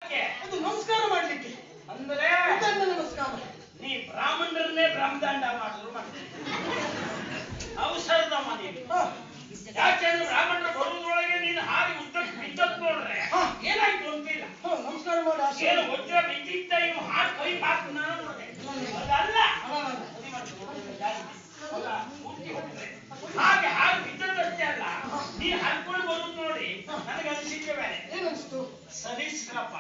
ಅದು ನಮಸ್ಕಾರ ಮಾಡ್ಲಿಕ್ಕೆ ಅಂದ್ರೆ ಉತ್ತಂಡ ನಮಸ್ಕಾರ. ನೀ ಬ್ರಾಹ್ಮಣರನ್ನೇ ಬ್ರಹ್ಮದಂಡ ಮಾಡಿದ್ರು ಮಾಡ್ತೀನಿ ಔಷಧದ ಮನೆ. ಯಾಕೆಂದ್ರೆ ಬ್ರಾಹ್ಮಣರ ಬರುವುದರೊಳಗೆ ನೀನು ಹಾರಿ ಉದ್ದಕ್ಕೆ ಬಿದ್ದದ್ ನೋಡ್ರೆ ಏನಾಯ್ತು ಅಂತಿಲ್ಲ. ನಮಸ್ಕಾರ ಮಾಡಿ ಏನು ವಜ್ರ ಬಿದ್ದಿದ್ದ ಇವು ಹಾಕಿ ಕೈ ಹಾಕಿ ನಾನು ನೋಡಿದೆ ಅದಲ್ಲ ಹಾಗೆ ಹಾಗೆ ಬಿದ್ದದ್ದಷ್ಟೇ ಅಲ್ಲ ನೀ ಹರ್ಕೊಂಡು ಬರುದು ನೋಡಿ ನನಗೆ ಅನಿಸಿಕೆ ಬೇರೆ ಏನನ್ನಿಸ್ತು? ಸರಿಸ್ರಪ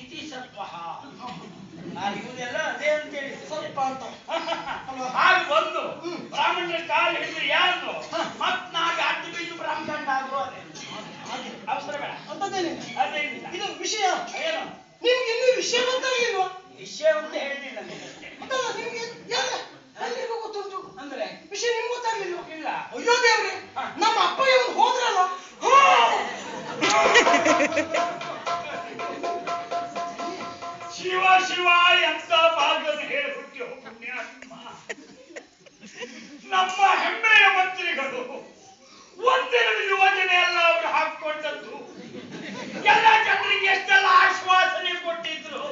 ಇತಿ ಸರ್ಪ ಇವುದೆಲ್ಲ ಅದೇ ಅಂತೇಳಿ ಸ್ವಲ್ಪ ಅಂತ ಹಾಗೆ ಬಂದು ಬ್ರಾಹ್ಮಣರ ಕಾಲು ಹಿಡಿದು ಯಾರು ಮತ್ ನಾಗ ಅಡ್ಡಿ ಬಿದ್ದು ಬ್ರಾಹ್ಮಣ ಆದ್ರು ಅದೇ ಅವಸರ ಬೇಡ ಅಂತದೇನಿಲ್ಲ. ಅದೇನಿಲ್ಲ. ಇದು ವಿಷಯ ಏನು ನಿಮ್ಗೆ ಇನ್ನೂ ವಿಷಯ ಗೊತ್ತಾಗಿಲ್ವಾ? ವಿಷಯ ಅಂತ ಹೇಳಿಲ್ಲ ನಿನಗೆ ಅಂತಲ್ಲ ನಿಮ್ಗೆ ಎಲ್ರಿಗೂ ಗೊತ್ತುಂಟು ಅಂದ್ರೆ ವಿಷಯ ನಿಮ್ಗೆ ಗೊತ್ತಾಗ್ಲಿಲ್ವಾ? ಇಲ್ಲ. ಅಯ್ಯೋ ದೇವ್ರೆ, ನಮ್ಮ ಅಪ್ಪಯ್ಯ ಒಂದು ಹೋದ್ರಲ್ಲ. ಶಿವ ಶಿವ ಎಂತ ಭಾಗದ ಹೇಳ್ಬಿಟ್ಟು ಪುಣ್ಯಾತ್ಮ ನಮ್ಮ ಹೆಮ್ಮೆಯ ಮಂತ್ರಿಗಳು ಒಂದೆರಡು ಯೋಜನೆ ಎಲ್ಲ ಅವರು ಹಾಕೊಂಡದ್ದು ಎಲ್ಲ ಜನರಿಗೆ ಎಷ್ಟೆಲ್ಲ ಆಶ್ವಾಸನೆ ಕೊಟ್ಟಿದ್ರು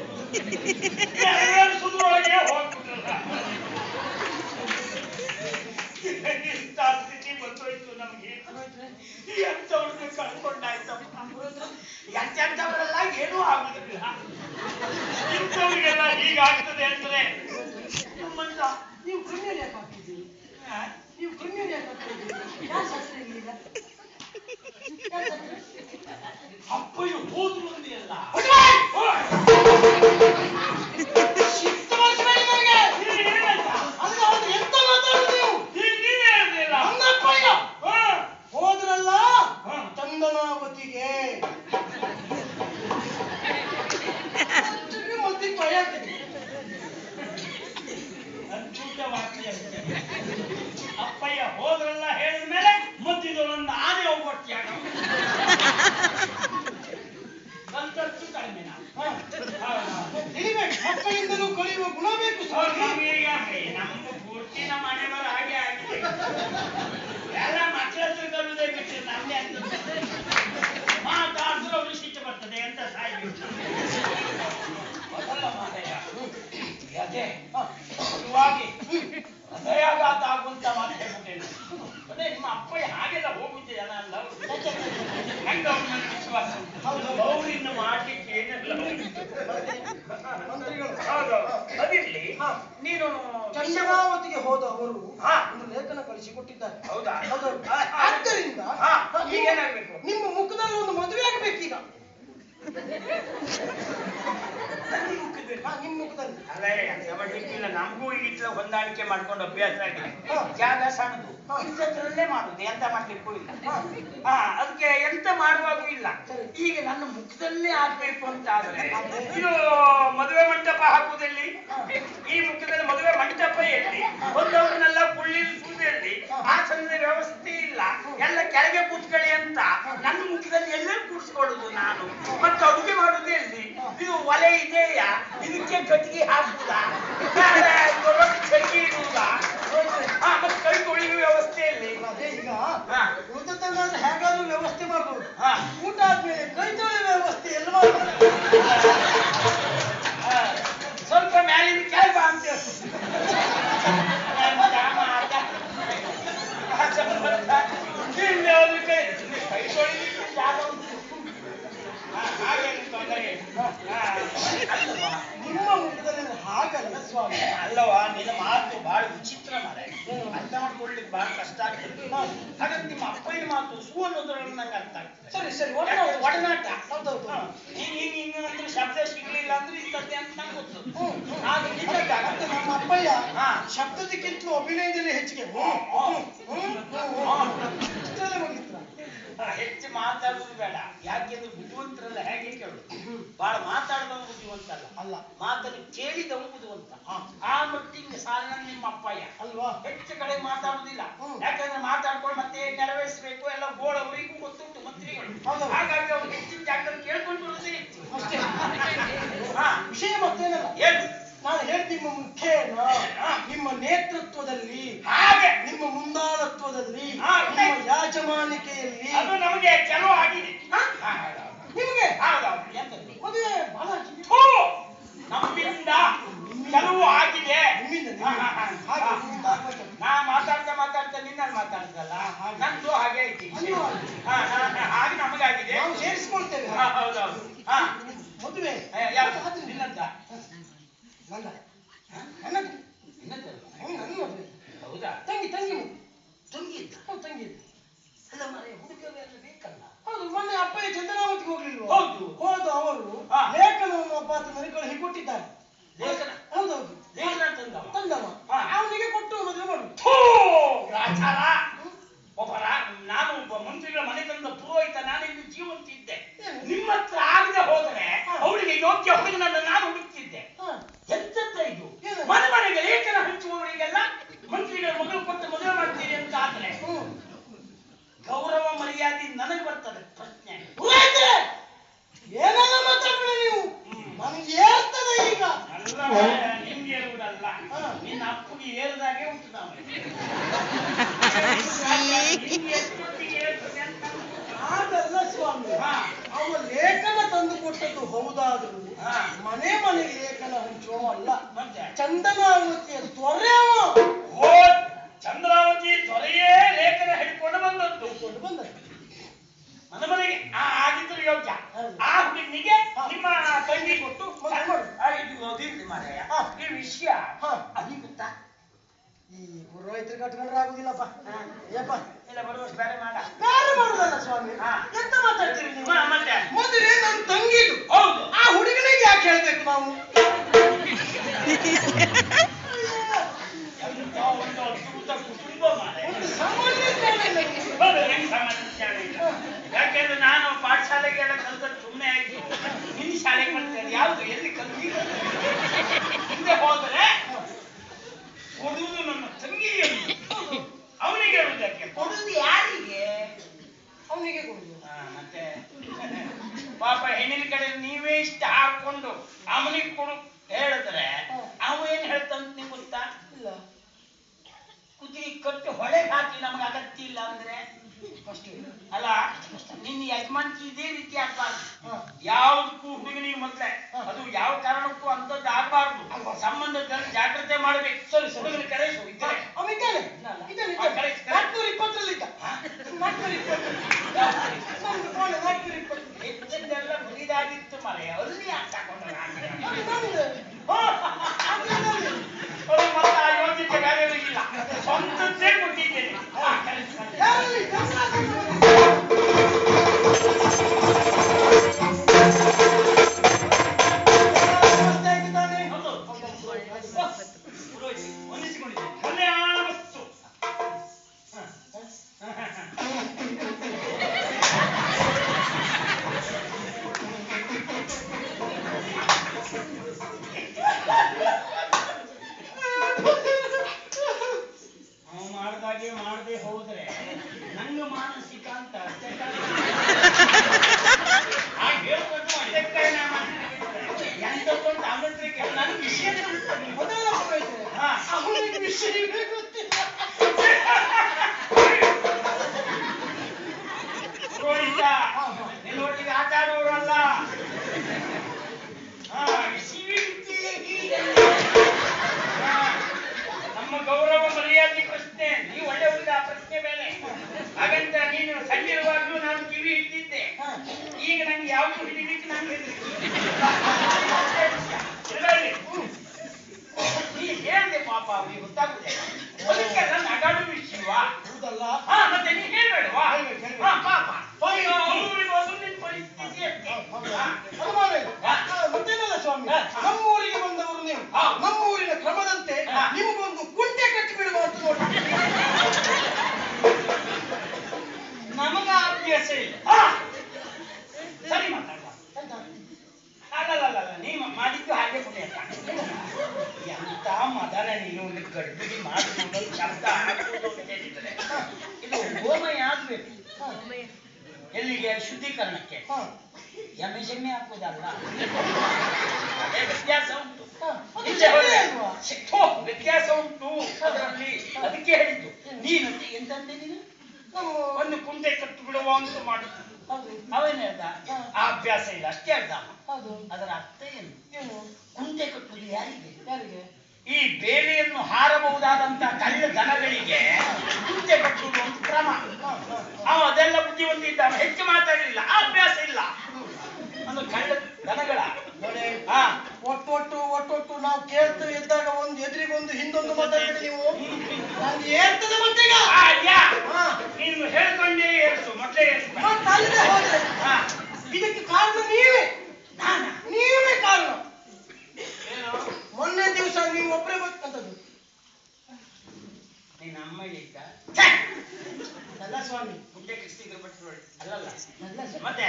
ನೆರವೇರಿಸುವುದರೊಳಗೆ ಹೋಗ್ಬಿಟ್ರಲ್ಲ. ಇಂಥ ಸ್ಥಿತಿ ಬಂದೋಯ್ತು ನಮ್ಗೆ. ಎಂತವ್ರನ್ನ ಕಳ್ಕೊಂಡಾಯ್ತಪ್ಪ. ಎಂತೆಂಥವರೆಲ್ಲ ಏನೂ ಆಗುದಿಲ್ಲ. ಇಂಥವ್ರಿಗೆಲ್ಲ ಹೀಗಾಗ್ತದೆ ಅಂದ್ರೆ ನಮ್ಮಂತ ನೀವು ಕೃಮ್ಯರು ಯಾಕೆ ಹಾಕಿದ್ದೀರಿ? ನೀವು ಕೃಮ್ಯರು ಯಾಕೆ ಹಾಕಿದ್ದೀರಿ? ಯಾರು ಶಾಸ್ತ್ರ ಇರ್ಲಿಲ್ಲ? ಅಪ್ಪಯ್ಯ ಹೋದ್ರು ಅಂದಿ ಅಲ್ಲ. ಹೋದ್ರಲ್ಲ ಚಂದನಾವತಿಗೆ ಮತ್ತೆ ಭಯ ಆಗ್ತದೆ. ಅಪ್ಪಯ್ಯ ಹೋದ್ರಲ್ಲ ಹೇಳಿದ ಮೇಲೆ ಮತ್ತಿದೊಂದು ಆನೆ ಹೋಗ್ಬಿಡ್ತೀಯ ಸಂತಷ್ಟು ಕಡಿಮೆ ತಿಳಿಬೇಕು, ಮಕ್ಕಳಿಂದಲೂ ಕಲಿಯುವ ಗುಣ ಬೇಕು ಸ್ವಾಮಿ. ನಮ್ಮ ಪೂರ್ತಿ ನಮ್ಮ ಮನೆಯವರು ಹಾಗೆ ಆಗಿದೆ. ಎಲ್ಲ ಮಕ್ಕಳ ಹತ್ರ ಕಲಿಯೋದೇ ಬಿಟ್ಟು ನಮ್ದೇ ಅಂತ ಮಾತಾಡಿದ್ರು ಅವ್ರಿಗೆ ಸಿಟ್ಟು ಬರ್ತದೆ ಅಂತ ಸಾಯ್ಬೇಕು. ಮೊದಲ ಮಾತೆಯ ಅದೇ ಶುರುವಾಗಿ ಹೃದಯಾಘಾತ ಆಗುವಂತ ಮಾತು ಹೇಳ್ಬಿಟ್ಟೇನೆ. ಅದೇ ನಿಮ್ಮ ಅಪ್ಪಯ್ಯ ಹಾಗೆಲ್ಲ ಹೋಗುತ್ತೆ ಜನ ಅಲ್ಲ ಹೆಂಗ ಅವ್ರ ವಿಶ್ವಾಸ ಅವರಿಂದ ಮಾಡ್ಲಿಕ್ಕೆ ಏನೆಲ್ಲ ಮಂತ್ರಿಗಳು ಅದಿರ್ಲಿ. ನೀನು ಚಂದನಾವತಿಗೆ ಹೋದ ಅವರು ಒಂದು ಲೇಖನ ಕಳಿಸಿ ಕೊಟ್ಟಿದ್ದಾರೆ. ಹೌದಾ? ಆದ್ದರಿಂದ ಈಗೇನಾಗ್ಬೇಕು? ನಿಮ್ಮ ಮುಖದಲ್ಲಿ ಒಂದು ಮದುವೆ ಆಗ್ಬೇಕೀಗ. ನಿಮ್ಮ ಮುಖದಲ್ಲಿ ಅಲ್ಲೇ ಅಂತ ಮಾಡ್ಲಿಕ್ಕಿಲ್ಲ. ನಮಗೂ ಈಗಿತ್ಲ ಹೊಂದಾಣಿಕೆ ಮಾಡ್ಕೊಂಡು ಅಭ್ಯಾಸ ಆಗಿದೆ. ಜಾಗ ಸಣ್ಣದು ಇದ್ದದ್ರಲ್ಲೇ ಮಾಡುದು, ಎಂತ ಮಾಡ್ಲಿಕ್ಕೂ ಇಲ್ಲ. ಅದಕ್ಕೆ ಎಂತ ಮಾಡುವಾಗೂ ಇಲ್ಲ. ಈಗ ನನ್ನ ಮುಖದಲ್ಲೇ ಆಗ್ಬೇಕು ಅಂತ ಆದ್ರೆ ಇದು ಮದುವೆ ಮಂಟಪ ಹಾಕುವುದಲ್ಲಿ ಈ ಮುಖದಲ್ಲಿ ಮದುವೆ ಮಂಟಪ ಎಲ್ಲಿ ಬಂದವ್ರನ್ನೆಲ್ಲ ಕುಳ್ಳಿರಿಸುವುದಲ್ಲಿ ಆಸನದ ವ್ಯವಸ್ಥೆ ಇಲ್ಲ. ಎಲ್ಲ ಕೆಳಗೆ ಕೂತ್ಕೊಳ್ಳಿ ಅಂತ ನನ್ನ ಮುಖದಲ್ಲಿ ಎಲ್ಲೇ ಕೂರಿಸ್ಕೊಳ್ಳುದು ನಾನು. ಮತ್ತೆ ಅಡುಗೆ ಮಾಡುವುದೇ ಎಲ್ಲಿ? ಇದು ಒಲೆ ಇದೆಯಾ? ಇದಕ್ಕೆ ಕಟ್ಟಿಗೆ ಹಾಕುದಾ? ಚಳಿಗೆ ಇಡುವುದಾ? ಮತ್ತೆ ಕೈ ತೊಳೆಯುವ ವ್ಯವಸ್ಥೆಯಲ್ಲಿ ಅದೇ ಈಗ ಉಳಿದದ್ದನ್ನಾದ್ರೆ ಹೇಗಾದ್ರೂ ವ್ಯವಸ್ಥೆ ಮಾಡ್ಬೋದು. ಊಟ ಆದ್ಮೇಲೆ ಕೈ ತೊಳೆಯುವ ವ್ಯವಸ್ಥೆ ಎಲ್ಲ ಮಾಡ್ಬೋದು. ಸ್ವಲ್ಪ ಮ್ಯಾಲಿನ ಕೆಳಗ ಅಂತ ಕೈ ತೊಳಿಲಿಕ್ಕೆ ಜಾಗ ನಿಮ್ಮ ಮುಖದಲ್ಲಿ ಹಾಗಲ್ಲ ಸ್ವಾಮಿ. ಅಲ್ಲವಾ, ನಿನ್ನ ಮಾತು ಬಹಳ ವಿಚಿತ್ರ ಮಾರೆ. ಅರ್ಥ ಮಾಡ್ಕೊಳ್ಲಿಕ್ಕೆ ಬಹಳ ಕಷ್ಟ ಆಗ್ತದೆ. ಹಾಗಾಗಿ ನಿಮ್ಮ ಅಪ್ಪನ ಮಾತು ಸು ಅನ್ನೋದ್ರಲ್ಲಿ ನಂಗೆ ಅರ್ಥ ಆಗ್ತದೆ. ಸರಿ ಸರಿ ಒಡನಾಟ. ಹೌದೌದು. ಹಿಂಗಂದ್ರೆ ಶಬ್ದ ಸಿಗ್ಲಿಲ್ಲ ಅಂದ್ರೆ ಇಂಥದ್ದೇ ಅಂತ ನಂಗೆ ಗೊತ್ತು. ನಮ್ಮ ಅಪ್ಪಯ್ಯ ಶಬ್ದದಕ್ಕಿಂತಲೂ ಅಭಿನಯದಲ್ಲಿ ಹೆಚ್ಚಿಗೆ ಹೆಚ್ಚು ಮಾತಾಡುವುದು ಬೇಡ. ಯಾಕೆಂದ್ರೆ ಬುದ್ಧಿವಂತರಲ್ಲ ಹೇಗೆ ಕೇಳುದು. ಬಹಳ ಮಾತಾಡಿದವನು ಬುದ್ಧಿವಂತ ಅಲ್ಲ, ಮಾತನ್ನು ಕೇಳಿದವನು ಬುದ್ಧಿವಂತ. ಆ ಮಟ್ಟಿಗೆ ಸಾಲಿನ ನಿಮ್ಮ ಅಪ್ಪಯ್ಯ ಅಲ್ವಾ? ಹೆಚ್ಚು ಕಡೆ ಮಾತಾಡುದಿಲ್ಲ. ಯಾಕಂದ್ರೆ ಮಾತಾಡ್ಕೊಂಡು ಮತ್ತೆ ನೆರವೇರಿಸಬೇಕು ಎಲ್ಲ ಗೋಳ ಅವರಿಗೂ ಗೊತ್ತುಂಟು ಮಂತ್ರಿಗಳು. ಹಾಗಾಗಿ ಅವ್ರು ಹೆಚ್ಚಿನ ಜಾಗದಲ್ಲಿ ಕೇಳ್ಕೊಂಡು ಬರುವುದೇ ಹೆಚ್ಚು. ವಿಷಯ ಮತ್ತೇನಲ್ಲ, ಏನು ನಾನು ಹೇಳ್ತೀನಿ. ನಿಮ್ಮ ಮುಖೇನ ನಿಮ್ಮ ನೇತೃತ್ವದಲ್ಲಿ, ಹಾಗೆ ನಿಮ್ಮ ಮುಂದಾಳತ್ವದಲ್ಲಿ, ನಿಮ್ಮ ಯಾಜಮಾನಿಕೆಯಲ್ಲಿ ಅದು ನಮಗೆ ಚಲೋ ಆಗಿದೆ. ನಿಮಗೆ ಹೌದೌದು. ಎಂತದ್ದು ಮದುವೆ ನನಗೆ ಕಳುಹಿ ಕೊಟ್ಟಿದ್ದಾನೆ. ಲೇಖನ ಹೌದೌದು, ಲೇಖನ ತಂದವ. ಅವನಿಗೆ ಕೊಟ್ಟು ಮದುವೆ ಮಾಡು. ರಾಚಾರ ನಾನು ಒಬ್ಬ ಮಂತ್ರಿಗಳ ಮನೆ ತಂದ ಪುರೋಹಿತ, ನಾನಿನ್ನು ಜೀವಂತ ಇದ್ದೆ. ನಿಮ್ಮ ಹತ್ರ ಆಗದೆ ಹೋದರೆ ಅವಳಿಗೆ ಯೋಗ್ಯ ಹುಡುಗನನ್ನ ನಾನು ಹುಡುಕ್ತಿದ್ದೆ. ಎಂತದ್ದ ಇದು? ಮನೆ ಮನೆಗೆ ಲೇಖನ ಹಂಚುವವರಿಗೆಲ್ಲ ಮಂತ್ರಿಗಳ ಮಗಳು ಕೊಟ್ಟು ಮದುವೆ ಮಾಡ್ತೀರಿ ಅಂತ ಆದ್ರೆ ಗೌರವ ಮರ್ಯಾದೆ ನನಗೆ ಬರ್ತದೆ ಪ್ರಶ್ನೆ. ಏನೆಲ್ಲ ಮಾತಾಡ್ಬೇಡಿ ನೀವು, ನನಗೆ ಏರ್ತದೆ ಈಗ. ನಿಮ್ಗೆ ಏರುವುದಲ್ಲ, ನಿನ್ನ ಅಪ್ಪಗೆ ಏರಿದಾಗೆ ಉಂಟು ನಾವು. ಹಾಗಲ್ಲ ಸ್ವಾಮಿ, ಅವ ಲೇಖನ ತಂದು ಕೊಟ್ಟದ್ದು ಹೌದಾದ್ರು ಮನೆ ಮನೆಗೆ ಲೇಖನ ಹಂಚುವ ಅಲ್ಲ. ಚಂದನಾವತಿಯ ದೊರೆ ಅವ. ಚಂದ್ರಾವತಿ ದೊರೆಯೇ ಲೇಖನ ಹಿಡ್ಕೊಂಡು ಬಂದದ್ದು. ಮನೆ ಮನೆಗೆ ಆಗಿದ್ರು ಯೋಗ್ಯ. ಆ ಹುಡುಗನಿಗೆ ನಿಮ್ಮ ತಂಗಿ ಕೊಟ್ಟು ಇದು ಮಾರಾಯ. ಈ ವಿಷಯ ಅಲ್ಲಿ ಗೊತ್ತಾ? ಈ ಪುರೋಹಿತರು ಕಟ್ಕೊಂಡ್ರೆ ಆಗುದಿಲ್ಲಪ್ಪ. ಏಪ್ಪ ಇಲ್ಲ, ಬರುವಷ್ಟು ಬೇರೆ ಮಾಡ. ಬೇರೆ ಮಾಡುದಲ್ಲ ಸ್ವಾಮಿ, ಎಂತ ಮಾತಾಡ್ತೀರಿ ನೀವು? ಮತ್ತೆ ಮದುವೆ ನನ್ನ ತಂಗಿದು. ಹೌದು, ಆ ಹುಡುಗನಿಗೆ ಯಾಕೆ ಹೇಳ್ಬೇಕು ನಾವು? ಒಂದು ಅದ್ಭುತ ಕುಟುಂಬ ಮಾರಾಯ. ಒಂದು ಸಾಮಾನ್ಯ ಜ್ಞಾನ ಇಲ್ಲ ನಿಮಗೆ. ಹೆಂಗ್ ಸಾಮಾನ್ಯ ಜ್ಞಾನ ಇಲ್ಲ? ಯಾಕೆಂದ್ರೆ ನಾನು ಪಾಠಶಾಲೆಗೆಲ್ಲ ಕಲ್ತದ್ದು ಸುಮ್ಮನೆ ಆಯ್ತು. ನಿನ್ನ ಶಾಲೆಗೆ ಮಾಡ್ತೇನೆ ಯಾವ್ದು ಎಲ್ಲಿ ಕಲ್ತಿ? ಹಿಂದೆ ಹೋದರೆ ಕೊಡುವುದು ನನ್ನ ತಂಗಿಯನ್ನು, ಅವನಿಗೆ ಹೇಳುವುದಕ್ಕೆ. ಕೊಡುವುದು ಯಾರಿಗೆ? ಅವನಿಗೆ ಕೊಡುದು. ಮತ್ತೆ ಪಾಪ ಹೆಣ್ಣಿನ ಕಡೆ ನೀವೇ ಇಷ್ಟ ಹಾಕೊಂಡು ಅವನಿಗೆ ಕೊಡು ಹೇಳಿದ್ರೆ ಅವ ಏನ್ ಹೇಳ್ತಂತ ನಿಮ್ಗೆ ಗೊತ್ತಾ? ಇಲ್ಲ, ಕುದುರೆ ಕಟ್ಟು ಹೊಳೆಗೆ ಹಾಕಿ ನಮ್ಗೆ ಅಗತ್ಯ ಇಲ್ಲ ಅಂದ್ರೆ ಅಷ್ಟೇ ಅಲ್ಲ. ನಿನ್ನ ಯಜಮಾನ್ಕಿ ಇದೇ ರೀತಿ ಆಗ್ಬಾರ್ದು. ಯಾವ್ದಕ್ಕೂ ಹುಡುಗನಿಗೆ ಮೊದ್ಲೇ ಅದು ಯಾವ ಕಾರಣಕ್ಕೂ ಅಂತದ್ದು ಆಗ್ಬಾರ್ದು. ಸಂಬಂಧದಲ್ಲಿ ಜಾಗ್ರತೆ ಮಾಡ್ಬೇಕು. ಸರಿ, ಹುಡುಗನ ಕರೆಸು ಇದ್ದರೆ. ಅವಿದ್ದಾನೆ, ಇದ್ದಾನೆ, 420 ಹೆಚ್ಚಿದ್ದೆಲ್ಲ ಮುರಿದಾಗಿತ್ತು ಮರೆ. ಅಲ್ಲಿ ಹಾಕೊಂಡ್ರೆ ಮತ್ತೆ ಆ ಯೋಗ್ಯತೆ ಬೇರೆ ಇಲ್ಲ, ಸ್ವಂತದ್ದೇ ಕೊಟ್ಟಿದ್ದೇನೆ. ಮಾಡದೆ ಹೋದ್ರೆ ನಂಗೆ ಮಾನಸಿಕ ಅಂತ ಅಷ್ಟೇ. ಎಂತೊಂದು ಅಮೃತಕ್ಕೆ ನನ್ನ ವಿಷಯ ಪುರೋಹಿತ ನಿನ್ನೊಟ್ಟಿಗೆ ಆಟ ಆಡುವವರಲ್ಲ. ನಮ್ಮ ಗೌರವ ಮರ್ಯಾದೆ ಪ್ರಶ್ನೆ. ನೀವು ಒಳ್ಳೆ ಹುಡುಗ, ಪ್ರಶ್ನೆ ಬೇರೆ. ಹಾಗಂತ ನೀನು ಸಣ್ಣಿರುವಾಗಲೂ ನಾನು ಕಿವಿ ಇಟ್ಟಿದ್ದೆ. ಈಗ ನಂಗೆ ಯಾವುದು ಹಿಡಿಲಿಕ್ಕೆ ನಾನು ನೀ ಹೇಳ್ದೆ ಪಾಪ ಅವ್ರಿಗೆ ಗೊತ್ತಾಗುದೇ. ಅದಕ್ಕೆ ನನ್ನ ಅಗಾಡು ವಿಷಯವಾ? ಹೌದಲ್ಲ? ಮತ್ತೆ ನೀ ಹೇಳ್ಬೇಡವಾ? ಪಾಪ ಅವ್ರಿಗೆ ಒಂದು ನಿನ್ನ ಪರಿಸ್ಥಿತಿ ಅಷ್ಟೇ. ಮತ್ತೇನಲ್ಲ ಸ್ವಾಮಿ, ನಮ್ಮೂರಿಗೆ ಬಂದವರು ನೀವು. ನಮ್ಮೂರಿನ ಕ್ರಮದಂತೆ ನಿಮಗೊಂದು ಕುಂಟೆ ಕಟ್ಟಿ ಬಿಡುವ ಅಂತ ನೋಡಿ. ನಮಗ ಅಭ್ಯಾಸ ಇಲ್ಲ. ಸರಿ ಮಾತಾಡುವ. ಅಲ್ಲಲ್ಲ, ನೀವು ಮಾಡಿದ್ದು ಹಾಗೆ ಪುಣ್ಯ. ಎಂತ ಮದನ ನೀನು ಗಡ್ಬಿಡಿ ಮಾಡುವುದು ಶಬ್ದ ಹಾಕುವುದು ಅಂತ ಹೇಳಿದ್ರೆ ಇದು ಗೋಮಯ ಆಗ್ಬೇಕು. ಎಲ್ಲಿಗೆ? ಶುದ್ಧೀಕರಣಕ್ಕೆ. ಎಮ್ಮೆ ಶೆಮ್ಮೆ ಹಾಕುವುದಲ್ಲ. ಅದೇ ವ್ಯತ್ಯಾಸ ಉಂಟು. ವ್ಯತ್ಯಾಸ ಉಂಟು ಅದರಲ್ಲಿ. ಅದಕ್ಕೆ ಹೇಳಿದ್ದು. ನೀನು ಎಂತಂದೆ? ನೀನು ಒಂದು ಕುಂಟೆ ಕಟ್ಟು ಬಿಡುವ ಅಂತ ಮಾಡಿದ್ದು. ಅವೇನು ಹೇಳ್ದ? ಆ ಅಭ್ಯಾಸ ಇಲ್ಲ ಅಷ್ಟೇ ಹೇಳ್ದ. ಅದರ ಅರ್ಥ ಏನು? ಕುಂಟೆ ಕಟ್ಟುವುದು ಯಾರಿಗೆ? ಈ ಬೇಲಿಯನ್ನು ಹಾರಬಹುದಾದಂತ ಕಳ್ಳ ದನಗಳಿಗೆ ಕುಂಟೆ ಕಟ್ಟುವುದು ಒಂದು ಕ್ರಮ. ಅವ ಅದೆಲ್ಲ ಬುದ್ಧಿವಂತಿದ್ದ, ಹೆಚ್ಚು ಮಾತಾಡಲಿಲ್ಲ, ಆ ಅಭ್ಯಾಸ ಇಲ್ಲ. ಒಂದು ಕಳ್ಳ ದನಗಳ ಒಟ್ಟೊಟ್ಟು ನಾವು ಕೇಳ್ತು ಇದ್ದಾಗ ಒಂದು ಎದುರಿಗೊಂದು ಹಿಂದೊಂದು ಮಾತಾಡಿ ನೀವು. ನಾನು ಏರ್ತದೆ ಮತ್ತೆ ನೀನು ಹೇಳ್ಕೊಂಡೇ ಏರ್ಸು, ಮೊದಲೇ ಅಲ್ಲದೆ ಹೋದ್ರೆ ಇದಕ್ಕೆ ಕಾರಣ ನೀವೇ. ನೀವೇ ಕಾರಣ. ಭಟ್ರು ಅಲ್ಲಲ್ಲ ಅಲ್ಲ ಸರ್. ಮತ್ತೆ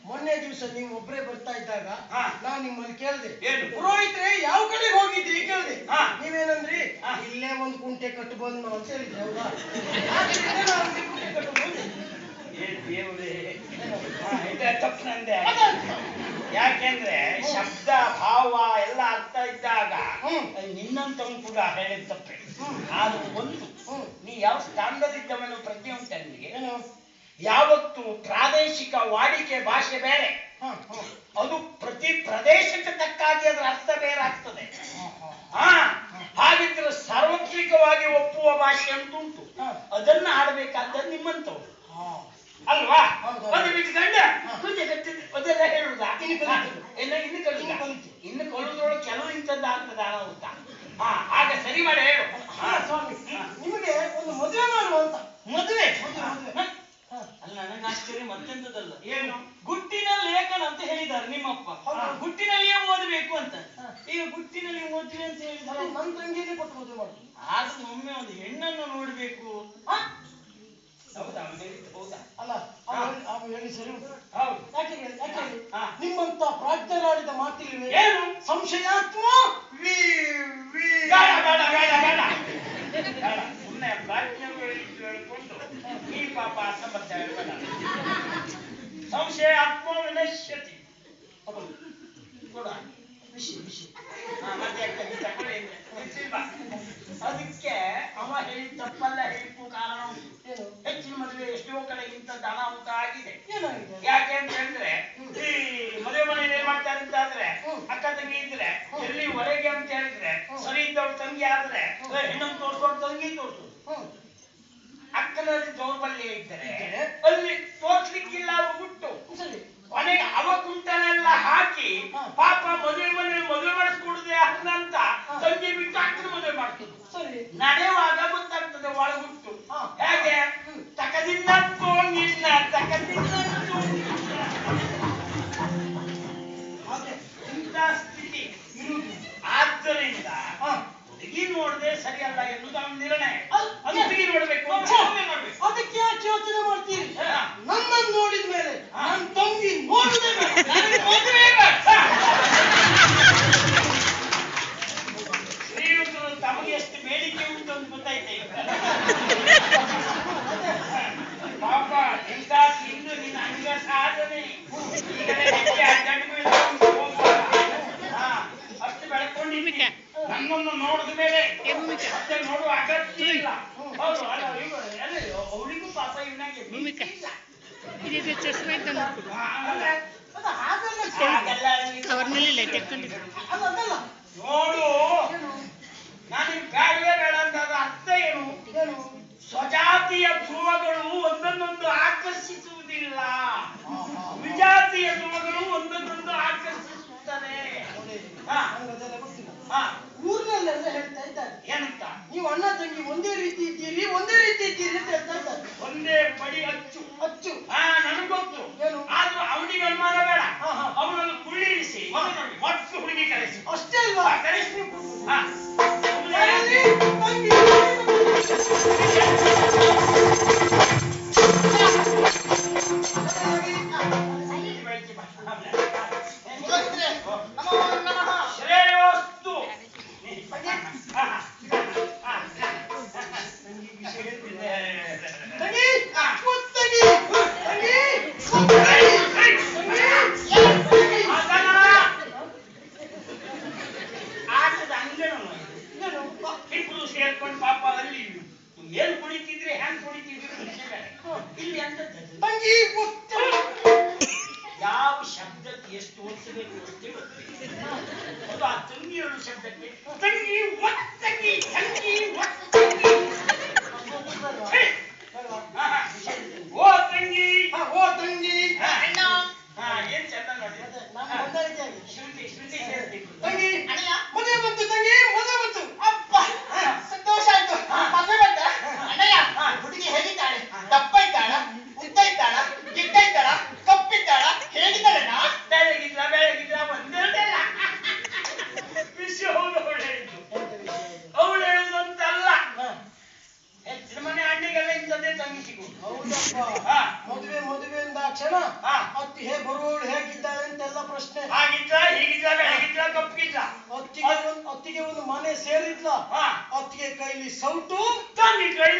ಮೊನ್ನೆ ದಿವಸ ನೀವು ಒಬ್ಬರೇ ಬರ್ತಾ ಇದ್ದಾಗ ಹಾ. ನಾನು ನಿಮ್ಮಲ್ಲಿ ಕೇಳಿದೆ, ಏನು? ಪುರೋಹಿತ್ರೆ ಯಾವ ಕಡೆ ಹೋಗಿದ್ರಿ ಕೇಳಿದೆ. ಹಾ. ನೀವೇನಂದ್ರಿ, ಹಾ. ಇಲ್ಲೇ ಒಂದು ಕುಂಟೆ ಕಟ್ಟು ಬಂದು ಅಂತ ಹೇಳಿದ್ರಿ. ಹೌದಾ? ಆದ್ರಿಂದ ನಾನು ಅಲ್ಲಿ ಕುಂಟೆ ಕಟ್ಟು ಬಂದೆ. ಏನ್ ದೇವ್ರೇ, ಇದೆ ತಪ್ಪು ನಂದೆ. ಯಾಕೆಂದ್ರೆ ಶಬ್ದ ಭಾವ ಎಲ್ಲ ಅರ್ಥ ಇದ್ದಾಗ ನಿನ್ನಂತವನು ಕೂಡ ಹೇಳಿದ ತಪ್ಪೆ. ಆದ್ರೂ ಒಂದು, ನೀ ಯಾವ ಸ್ಥಾನದಲ್ಲಿದ್ದವನು ಪ್ರಜ್ಞೆ ಉಂಟ ನಿನಗೆ? ಏನು? ಯಾವತ್ತು ಪ್ರಾದೇಶಿಕ ವಾಡಿಕೆ ಭಾಷೆ ಬೇರೆ, ಅದು ಪ್ರತಿ ಪ್ರದೇಶಕ್ಕೆ ತಕ್ಕಾಗಿ ಅದರ ಅರ್ಥ ಬೇರೆ ಆಗ್ತದೆ. ಹಾಗಿದ್ರೆ ಸಾರ್ವತ್ರಿಕವಾಗಿ ಒಪ್ಪುವ ಭಾಷೆ ಅಂತುಂಟು, ಅದನ್ನ ಆಡ್ಬೇಕಾದ ನಿಮ್ಮಂತವ್ರು ಅಲ್ವಾ? ಒಂದು ಬಿಟ್ಟು ಗಂಡ ಕುಂಜೆ ಕಟ್ಟಿದ ಅದೆಲ್ಲ ಹೇಳುದ? ಇನ್ನು ಕಳುದ್ರೊಳಗೆ ಕೆಲವು ಇಂಥದ್ದು ಆಗ್ತದ ಅಂತ. ಆಗ ಸರಿ ಮಾಡಿ ಹೇಳು. ಸ್ವಾಮಿ, ನಿಮಗೆ ಒಂದು ಮದುವೆ ಮಾಡುವ ಅಂತ. ಮದುವೆ? ಅಲ್ಲ, ನನಗೆ ಆಶ್ಚರ್ಯ ಮತ್ತೆಂತದಲ್ಲ. ಏನು? ಗುಟ್ಟಿನ ಲೇಖನ ಅಂತ ಹೇಳಿದ್ದಾರೆ ನಿಮ್ಮಪ್ಪ. ಗುಟ್ಟಿನಲ್ಲಿಯೇ ಓದಬೇಕು ಅಂತ. ಈಗ ಗುಟ್ಟಿನಲ್ಲಿ ಮದುವೆ ಅಂತ ಹೇಳಿದ್ರೆ ನನ್ನ ತಂಗಿಯೇ ಕೊಟ್ಟು ಮದುವೆ ಮಾಡುದು. ಆದ್ರೂ ಒಮ್ಮೆ ಒಂದು ಹೆಣ್ಣನ್ನು ನೋಡ್ಬೇಕು. ಹೌದಾ? ಹೌದಾ? ಅಲ್ಲ, ಅವನು ಹೇಳಿ ಸರಿ ಉಂಟು. ಹೌದು. ಯಾಕೆ ಹೇಳಿ? ನಿಮ್ಮಂತ ಪ್ರಾಜ್ಞರಾಡಿದ ಮಾತಿಲ್ವೇ? ಏನು? ಸಂಶಯಾತ್ಮ ಬೇಡ ಬೇಡ ಬೇಡ ಬೇಡ ಬೇಡ. ಸುಮ್ಮನೆ ಪ್ರಾಜ್ಞರು ಹೇಳಿಕೊಂಡು ಈ ಪಾಪ ಅಸಂಬದ್ಧ ಹೇಳ್ಬೇಡ. ಸಂಶಯ ಆತ್ಮ ವಿನಶ್ಯತಿ. ಕೊಡ ವಿಷಯ ಮತ್ತೆ ಯಾಕೆ ತಗೊಳ್ಳಿ ಗೊತ್ತಿಲ್ವಾ? ಅದಕ್ಕೆ ಅವ ಹೇಳಿದ ತಪ್ಪಲ್ಲ ಹೇಳಿಕ್ಕೂ ಕಾರಣ ಉಂಟು. ಏನು? ಹೆಚ್ಚಿನ ಮದುವೆ ಎಷ್ಟೋ ಕಡೆ ಇಂಥದ್ದು ಅನಾಹುತ ಆಗಿದೆ. ಏನಾಗಿದೆ? ಯಾಕೆ ಅಂತ ಹೇಳಿದ್ರೆ, ಈ ಮದುವೆ ಮನೆಯಲ್ಲಿ ಏನ್ ಮಾಡ್ತಾರೆ ಅಂತ ಆದ್ರೆ, ಅಕ್ಕ ತಂಗಿ ಇದ್ರೆ ಎಲ್ಲಿ ಹೊರಗೆ ಅಂತ ಹೇಳಿದ್ರೆ ಸರಿ ಇದ್ದವ್ರು ತಂಗಿ ಆದ್ರೆ ಹೆಣ್ಣನ್ನು ತೋರ್ಸೋರು ತಂಗಿ ತೋರ್ಸೋದು. ಅಕ್ಕನಲ್ಲಿ ದೌರ್ಬಲ್ಯ ಇದ್ದರೆ ಅಲ್ಲಿ ತೋರ್ಸ್ಲಿಕ್ಕಿಲ್ಲ, ಅವ್ರು ಬಿಟ್ಟು ಸರಿ. ಕೊನೆಗೆ ಅವ ಕುಂಟನೆಲ್ಲ ಹಾಕಿ ಪಾಪ ಮದುವೆ ಮನೆ ಮದುವೆ ಮಾಡಿಸ್ಕೊಡುದೇ ಅಂತ ತಂಗಿ ಬಿಟ್ಟು ಅಕ್ಕನ ಮದುವೆ ಮಾಡ್ತದೆ. ಸರಿ. ನಡೆಯುವಾಗ ಗೊತ್ತಾಗ್ತದೆ ಒಳಗುಟ್ಟು. ಹೇಗೆ? ತಕದಿನ್ನತ್ತು ನಿನ್ನ ತಕದಿನ್ನತ್ತು. ಹಾಗೆ ಇಂಥ ಸ್ಥಿತಿ ಇರುವುದು. ಆದ್ದರಿಂದ ಹುಡುಗಿ ನೋಡದೆ ಸರಿಯಲ್ಲ ಎನ್ನುವುದು ಅವನ ನಿರ್ಣಯ. ಅದು ಹುಡುಗಿ ನೋಡ್ಬೇಕು, ನೋಡ್ಬೇಕು. ಅದಕ್ಕೆ ಯಾಕೆ ಯೋಚನೆ ಮಾಡ್ತೀರಿ? ನನ್ನನ್ನು ನೋಡಿದ ಮೇಲೆ ನನ್ನ ತಂಗಿ ನೋಡುದೇ ಶ್ರೀಯುತರು ತಮಗೆ ಎಷ್ಟು ಬೇಡಿಕೆ ಉಂಟು ಅಂತ ಗೊತ್ತಾಯ್ತಾ ಈಗ? ಪಾಪ ಇಂಥ ತಿಂದು ನಿನ್ನ ಅಂಗ ಸಾಧನೆ ಈಗಲೇ ಹೆಜ್ಜೆ ಅಡ್ಡಾಡ್ಬೇಕು. ಅಷ್ಟು ಬೆಳ್ಕೊಂಡಿದ್ದೀನಿ. ನನ್ನನ್ನು ನೋಡಿದ ಮೇಲೆ ಮತ್ತೆ ನೋಡುವ ಅಗತ್ಯ ಇಲ್ಲ. ಹೌದು, ಅವಳಿಗೂ ಪಾಪ ಇವನಾಗೆ ಇಲ್ಲ. ನೋಡು, ನಾನು ಬ್ಯಾಡವೇ ಬೇಡ ಅಂದಾಗ ಅರ್ಥ ಏನು? ಸ್ವಜಾತಿಯ ಧ್ರುವಗಳು ಒಂದನ್ನೊಂದು ಆಕರ್ಷಿಸುವುದಿಲ್ಲ, ವಿಜಾತಿಯ ಧ್ರುವಗಳು ಒಂದನ್ನೊಂದು ಆಕರ್ಷಿಸುತ್ತದೆ. ಊರಿನಲ್ಲೆಲ್ಲ ಹೇಳ್ತಾ ಇದ್ದಾರೆ, ಏನಂತ? ನೀವು ಅಣ್ಣ ತಂಗಿ ಒಂದೇ ರೀತಿ ಇದ್ದೀರಿ ಅಂತ ಹೇಳ್ತಾ ಇದ್ದಾರೆ. ಒಂದೇ ಪಡಿ ಅಚ್ಚು ಅಚ್ಚು. ನನಗೆ ಗೊತ್ತು. ಏನು? ಆದ್ರೂ ಅವನಿಗೆ ಅನುಮಾನ ಬೇಡ. ಅವನನ್ನು ಕುಳ್ಳಿರಿಸಿ ಒಟ್ಟು ಹುಡುಗಿ ಕಳಿಸಿ. ಅಷ್ಟೇ ಅಲ್ವಾ? ಕಳಿಸಿ. ತಂಗಿ ಶ್ರೇಯೋಸ್ತು. ಆಟದ ಅಂಗಣ ಇಬ್ರು ಸೇರ್ಕೊಂಡು ಪಾಪ ಅಲ್ಲಿ ಏನ್ ಕುಡಿತಿದ್ರಿ, ಹ್ಯಾಂಗ್ ಕುಡಿತಿದ್ರಿ ಇಲ್ಲಿ ಅಂತ ತಂಗಿ ಯಾವ ಶಬ್ದಕ್ಕೆ ಎಷ್ಟು ಓದಿಸಬೇಕು ಅಷ್ಟೇ ಅದು. ಆ ತಂಗಿ ಹೇಳು ಶಬ್ದಕ್ಕೆ ತಂಗಿ ಒತ್ತಂಗಿ ತಂಗಿ ಒತ್ತಂಗಿ. ಓ ತಂಗಿ, ಓ ತಂಗಿ. ಏನ್ ಚಂದ ನೋಡಿ. ಶ್ರುತಿ ಶ್ರುತಿ ಸೇರ್ತಿದ್ರು. ತಂಗಿ ಮದುವೆ ಬಂತು, ತಂಗಿ ಮದುವೆ ಬಂತು. ಅಪ್ಪ ಸಂತೋಷ ಆಯ್ತು. ಮದುವೆ ಬಂತ ಅಣ್ಣಯ್ಯ. ಹುಡುಗಿ ಹೇಗಿದ್ದಾಳೆ? ದಪ್ಪ ಇದ್ದಾಳ, ಉದ್ದ ಇದ್ದಾಳ, ಗಿಡ್ಡ ಇದ್ದಾಳ, ಕಪ್ಪಿದ್ದಾಳ, ಹೇಗಿದ್ದಾಳಣ್ಣ? ಬೆಳಗಿಲ್ಲ ಒಂದೆರಡೆಲ್ಲ ವಿಷಯ ಅವಳು ಹೇಳಿದ್ದು. ಅವಳು ಹೇಳುದಂತಲ್ಲ, ಹೆಚ್ಚಿನ ಮನೆ ಅಣ್ಣಿಗೆಲ್ಲ ಇಂಥದ್ದೇ ತಂಗಿ ಸಿಗುದು. ಹೌದಪ್ಪ. ಮದುವೆ ಮದುವೆ ಅಂದಾಕ್ಷಣ ಹಾ. ಅತ್ತಿ ಬರುವವಳು ಹೇಗಿದ್ದಾಳೆ ಅಂತೆಲ್ಲ ಪ್ರಶ್ನೆ. ಹಾಗಿದ್ಲ ಹೀಗಿದ್ಲ ಬೆಳಗಿದ್ಲ ಕಪ್ಪಿದ್ಲ ಅತ್ತಿಗೆ ಒಂದು ಮನೆ ಸೇರಿದ್ಲ. ಹಾ. ಅತ್ತಿಗೆ ಕೈಲಿ ಸೌಟು ತಂದಿ ಕೈ